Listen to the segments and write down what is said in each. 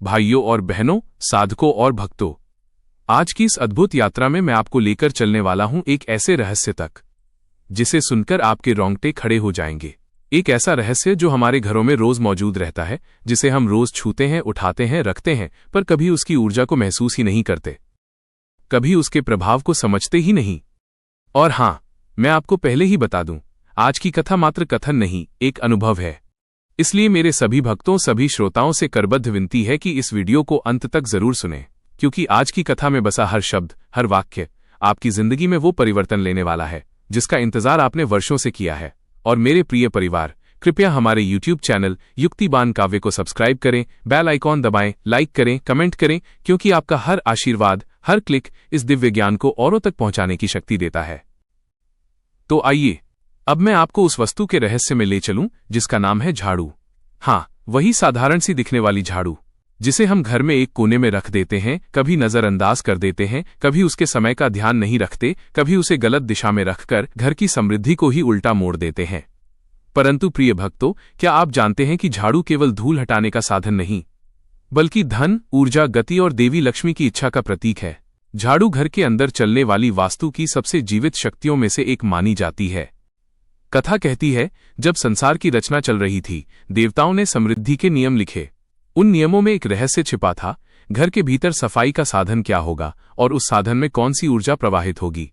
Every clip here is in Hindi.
भाइयों और बहनों, साधकों और भक्तों, आज की इस अद्भुत यात्रा में मैं आपको लेकर चलने वाला हूं एक ऐसे रहस्य तक जिसे सुनकर आपके रोंगटे खड़े हो जाएंगे। एक ऐसा रहस्य जो हमारे घरों में रोज मौजूद रहता है, जिसे हम रोज छूते हैं, उठाते हैं, रखते हैं, पर कभी उसकी ऊर्जा को महसूस ही नहीं करते, कभी उसके प्रभाव को समझते ही नहीं। और हां, मैं आपको पहले ही बता दूं, आज की कथा मात्र कथन नहीं, एक अनुभव है। इसलिए मेरे सभी भक्तों, सभी श्रोताओं से करबद्ध विनती है कि इस वीडियो को अंत तक जरूर सुनें, क्योंकि आज की कथा में बसा हर शब्द, हर वाक्य आपकी जिंदगी में वो परिवर्तन लेने वाला है जिसका इंतजार आपने वर्षों से किया है। और मेरे प्रिय परिवार, कृपया हमारे YouTube चैनल युक्तिबान काव्य को सब्सक्राइब करें, बेल आइकॉन दबाएं, लाइक करें, कमेंट करें, क्योंकि आपका हर आशीर्वाद, हर क्लिक इस दिव्य ज्ञान को औरों तक पहुंचाने की शक्ति देता है। तो आइए, अब मैं आपको उस वस्तु के रहस्य में ले चलूं जिसका नाम है झाड़ू। हाँ, वही साधारण सी दिखने वाली झाड़ू जिसे हम घर में एक कोने में रख देते हैं, कभी नजरअंदाज कर देते हैं, कभी उसके समय का ध्यान नहीं रखते, कभी उसे गलत दिशा में रखकर घर की समृद्धि को ही उल्टा मोड़ देते हैं। परंतु प्रिय भक्तों, क्या आप जानते हैं कि झाड़ू केवल धूल हटाने का साधन नहीं, बल्कि धन, ऊर्जा, गति और देवी लक्ष्मी की इच्छा का प्रतीक है। झाड़ू घर के अंदर चलने वाली वास्तु की सबसे जीवित शक्तियों में से एक मानी जाती है। कथा कहती है, जब संसार की रचना चल रही थी, देवताओं ने समृद्धि के नियम लिखे। उन नियमों में एक रहस्य छिपा था, घर के भीतर सफाई का साधन क्या होगा और उस साधन में कौन सी ऊर्जा प्रवाहित होगी।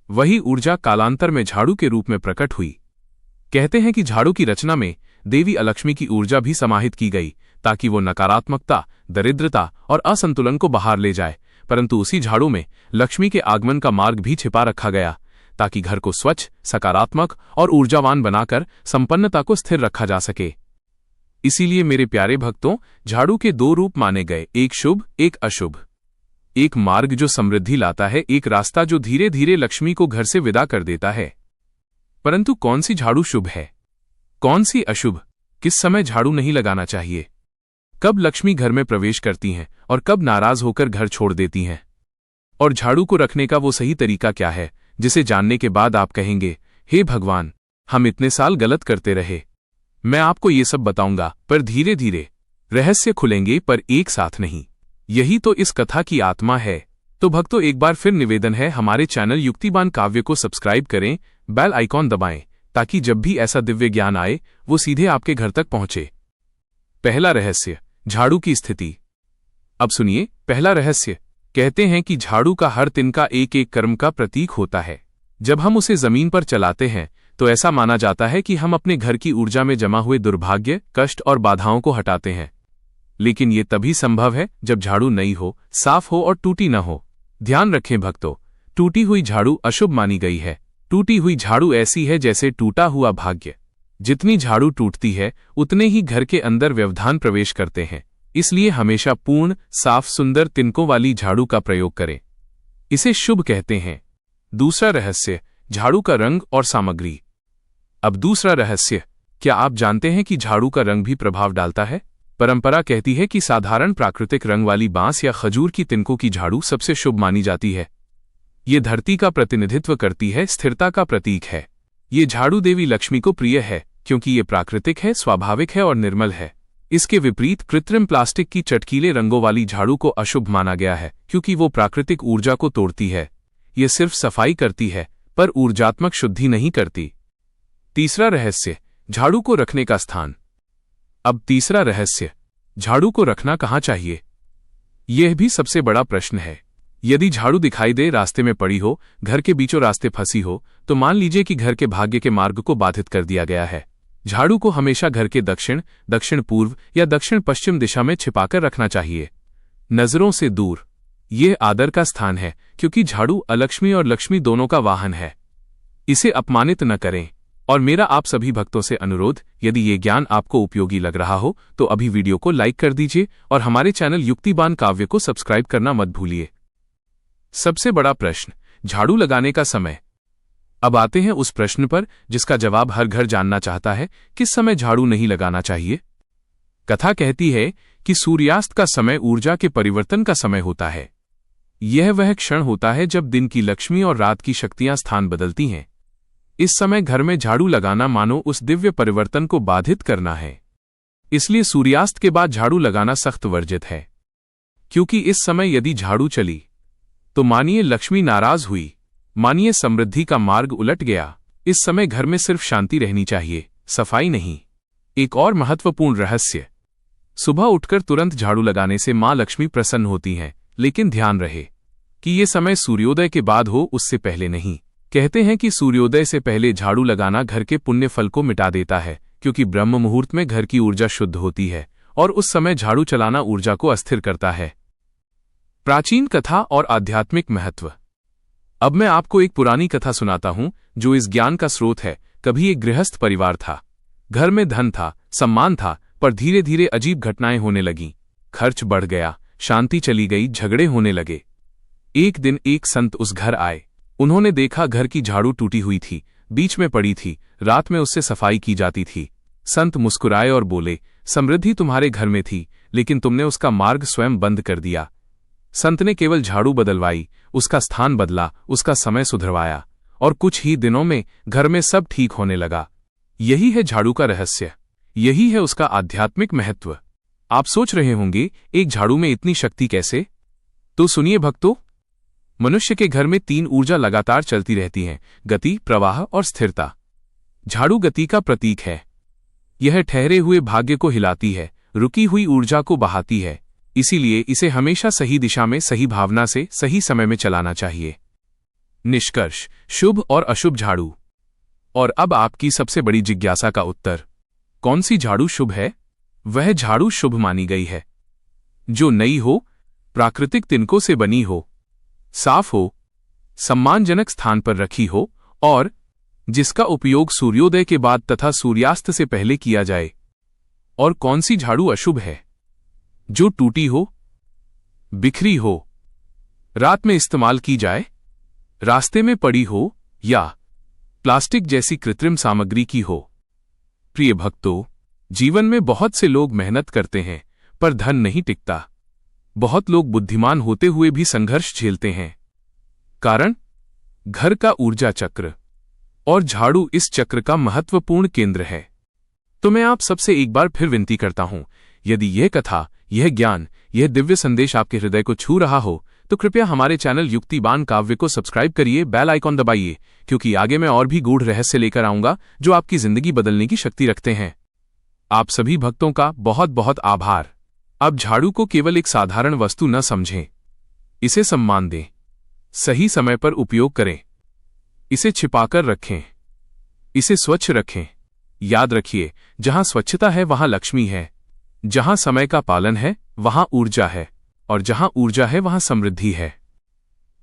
वही ऊर्जा कालांतर में झाड़ू के रूप में प्रकट हुई। कहते हैं कि झाड़ू की रचना में देवी अलक्ष्मी की ऊर्जा भी समाहित की गई, ताकि वो नकारात्मकता, दरिद्रता और असंतुलन को बाहर ले जाए। परंतु उसी झाड़ू में लक्ष्मी के आगमन का मार्ग भी छिपा रखा गया, ताकि घर को स्वच्छ, सकारात्मक और ऊर्जावान बनाकर संपन्नता को स्थिर रखा जा सके। इसीलिए मेरे प्यारे भक्तों, झाड़ू के दो रूप माने गए, एक शुभ, एक अशुभ। एक मार्ग जो समृद्धि लाता है, एक रास्ता जो धीरे धीरे लक्ष्मी को घर से विदा कर देता है। परंतु कौन सी झाड़ू शुभ है, कौन सी अशुभ? किस समय झाड़ू नहीं लगाना चाहिए? कब लक्ष्मी घर में प्रवेश करती हैं और कब नाराज होकर घर छोड़ देती हैं? और झाड़ू को रखने का वो सही तरीका क्या है, जिसे जानने के बाद आप कहेंगे, हे भगवान, हम इतने साल गलत करते रहे। मैं आपको ये सब बताऊंगा, पर धीरे धीरे रहस्य खुलेंगे, पर एक साथ नहीं। यही तो इस कथा की आत्मा है। तो भक्तों, एक बार फिर निवेदन है, हमारे चैनल युक्तिबान काव्य को सब्सक्राइब करें, बेल आइकॉन दबाएं, ताकि जब भी ऐसा दिव्य ज्ञान आए वो सीधे आपके घर तक पहुंचे। पहला रहस्य, झाड़ू की स्थिति। अब सुनिए पहला रहस्य। कहते हैं कि झाड़ू का हर तिनका एक एक कर्म का प्रतीक होता है। जब हम उसे जमीन पर चलाते हैं तो ऐसा माना जाता है कि हम अपने घर की ऊर्जा में जमा हुए दुर्भाग्य, कष्ट और बाधाओं को हटाते हैं। लेकिन ये तभी संभव है जब झाड़ू नई हो, साफ हो और टूटी न हो। ध्यान रखें भक्तों, टूटी हुई झाड़ू अशुभ मानी गई है। टूटी हुई झाड़ू ऐसी है जैसे टूटा हुआ भाग्य। जितनी झाड़ू टूटती है, उतने ही घर के अंदर व्यवधान प्रवेश करते हैं। इसलिए हमेशा पूर्ण, साफ, सुंदर तिनकों वाली झाड़ू का प्रयोग करें। इसे शुभ कहते हैं। दूसरा रहस्य, झाड़ू का रंग और सामग्री। अब दूसरा रहस्य, क्या आप जानते हैं कि झाड़ू का रंग भी प्रभाव डालता है? परंपरा कहती है कि साधारण प्राकृतिक रंग वाली बांस या खजूर की तिनकों की झाड़ू सबसे शुभ मानी जाती है। ये धरती का प्रतिनिधित्व करती है, स्थिरता का प्रतीक है। ये झाड़ू देवी लक्ष्मी को प्रिय है, क्योंकि ये प्राकृतिक है, स्वाभाविक है और निर्मल है। इसके विपरीत कृत्रिम प्लास्टिक की चटकीले रंगों वाली झाड़ू को अशुभ माना गया है, क्योंकि वो प्राकृतिक ऊर्जा को तोड़ती है। ये सिर्फ सफाई करती है, पर ऊर्जात्मक शुद्धि नहीं करती। तीसरा रहस्य, झाड़ू को रखने का स्थान। अब तीसरा रहस्य, झाड़ू को रखना कहाँ चाहिए? यह भी सबसे बड़ा प्रश्न है। यदि झाड़ू दिखाई दे रास्ते में पड़ी हो, घर के बीचों रास्ते फंसी हो, तो मान लीजिए कि घर के भाग्य के मार्ग को बाधित कर दिया गया है। झाड़ू को हमेशा घर के दक्षिण, दक्षिण पूर्व या दक्षिण पश्चिम दिशा में छिपाकर रखना चाहिए, नजरों से दूर। यह आदर का स्थान है, क्योंकि झाड़ू अलक्ष्मी और लक्ष्मी दोनों का वाहन है। इसे अपमानित न करें। और मेरा आप सभी भक्तों से अनुरोध, यदि ये ज्ञान आपको उपयोगी लग रहा हो तो अभी वीडियो को लाइक कर दीजिए और हमारे चैनल युक्तिबान काव्य को सब्सक्राइब करना मत भूलिए। सबसे बड़ा प्रश्न, झाड़ू लगाने का समय। अब आते हैं उस प्रश्न पर जिसका जवाब हर घर जानना चाहता है, किस समय झाड़ू नहीं लगाना चाहिए? कथा कहती है कि सूर्यास्त का समय ऊर्जा के परिवर्तन का समय होता है। यह वह क्षण होता है जब दिन की लक्ष्मी और रात की शक्तियां स्थान बदलती हैं। इस समय घर में झाड़ू लगाना मानो उस दिव्य परिवर्तन को बाधित करना है। इसलिए सूर्यास्त के बाद झाड़ू लगाना सख्त वर्जित है, क्योंकि इस समय यदि झाड़ू चली तो मानिए लक्ष्मी नाराज हुई, मानिए समृद्धि का मार्ग उलट गया। इस समय घर में सिर्फ शांति रहनी चाहिए, सफाई नहीं। एक और महत्वपूर्ण रहस्य, सुबह उठकर तुरंत झाड़ू लगाने से मां लक्ष्मी प्रसन्न होती हैं, लेकिन ध्यान रहे कि ये समय सूर्योदय के बाद हो, उससे पहले नहीं। कहते हैं कि सूर्योदय से पहले झाड़ू लगाना घर के पुण्य फल को मिटा देता है, क्योंकि ब्रह्म मुहूर्त में घर की ऊर्जा शुद्ध होती है और उस समय झाड़ू चलाना ऊर्जा को अस्थिर करता है। प्राचीन कथा और आध्यात्मिक महत्व। अब मैं आपको एक पुरानी कथा सुनाता हूं जो इस ज्ञान का स्रोत है। कभी एक गृहस्थ परिवार था, घर में धन था, सम्मान था, पर धीरे धीरे अजीब घटनाएं होने लगीं। खर्च बढ़ गया, शांति चली गई, झगड़े होने लगे। एक दिन एक संत उस घर आए। उन्होंने देखा घर की झाड़ू टूटी हुई थी, बीच में पड़ी थी, रात में उससे सफाई की जाती थी। संत मुस्कुराए और बोले, समृद्धि तुम्हारे घर में थी, लेकिन तुमने उसका मार्ग स्वयं बंद कर दिया। संत ने केवल झाड़ू बदलवाई, उसका स्थान बदला, उसका समय सुधरवाया, और कुछ ही दिनों में घर में सब ठीक होने लगा। यही है झाड़ू का रहस्य, यही है उसका आध्यात्मिक महत्व। आप सोच रहे होंगे, एक झाड़ू में इतनी शक्ति कैसे? तो सुनिए भक्तों, मनुष्य के घर में 3 ऊर्जा लगातार चलती रहती हैं: गति, प्रवाह और स्थिरता। झाड़ू गति का प्रतीक है। यह ठहरे हुए भाग्य को हिलाती है, रुकी हुई ऊर्जा को बहाती है। इसीलिए इसे हमेशा सही दिशा में, सही भावना से, सही समय में चलाना चाहिए। निष्कर्ष, शुभ और अशुभ झाड़ू। और अब आपकी सबसे बड़ी जिज्ञासा का उत्तर, कौन सी झाड़ू शुभ है? वह झाड़ू शुभ मानी गई है जो नई हो, प्राकृतिक तिनकों से बनी हो, साफ हो, सम्मानजनक स्थान पर रखी हो और जिसका उपयोग सूर्योदय के बाद तथा सूर्यास्त से पहले किया जाए। और कौन सी झाड़ू अशुभ है? जो टूटी हो, बिखरी हो, रात में इस्तेमाल की जाए, रास्ते में पड़ी हो या प्लास्टिक जैसी कृत्रिम सामग्री की हो। प्रिय भक्तों, जीवन में बहुत से लोग मेहनत करते हैं पर धन नहीं टिकता। बहुत लोग बुद्धिमान होते हुए भी संघर्ष झेलते हैं। कारण, घर का ऊर्जा चक्र, और झाड़ू इस चक्र का महत्वपूर्ण केंद्र है। तो मैं आप सबसे एक बार फिर विनती करता हूं, यदि यह कथा, यह ज्ञान, यह दिव्य संदेश आपके हृदय को छू रहा हो तो कृपया हमारे चैनल युक्तिबान काव्य को सब्सक्राइब करिए, बेल आइकॉन दबाइए, क्योंकि आगे मैं और भी गूढ़ रहस्य लेकर आऊंगा जो आपकी जिंदगी बदलने की शक्ति रखते हैं। आप सभी भक्तों का बहुत बहुत आभार। अब झाड़ू को केवल एक साधारण वस्तु न समझें, इसे सम्मान दें, सही समय पर उपयोग करें, इसे छिपाकर रखें, इसे स्वच्छ रखें। याद रखिए, जहां स्वच्छता है वहां लक्ष्मी है, जहां समय का पालन है वहां ऊर्जा है, और जहां ऊर्जा है वहां समृद्धि है।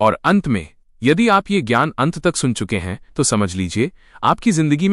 और अंत में, यदि आप ये ज्ञान अंत तक सुन चुके हैं तो समझ लीजिए, आपकी जिंदगी में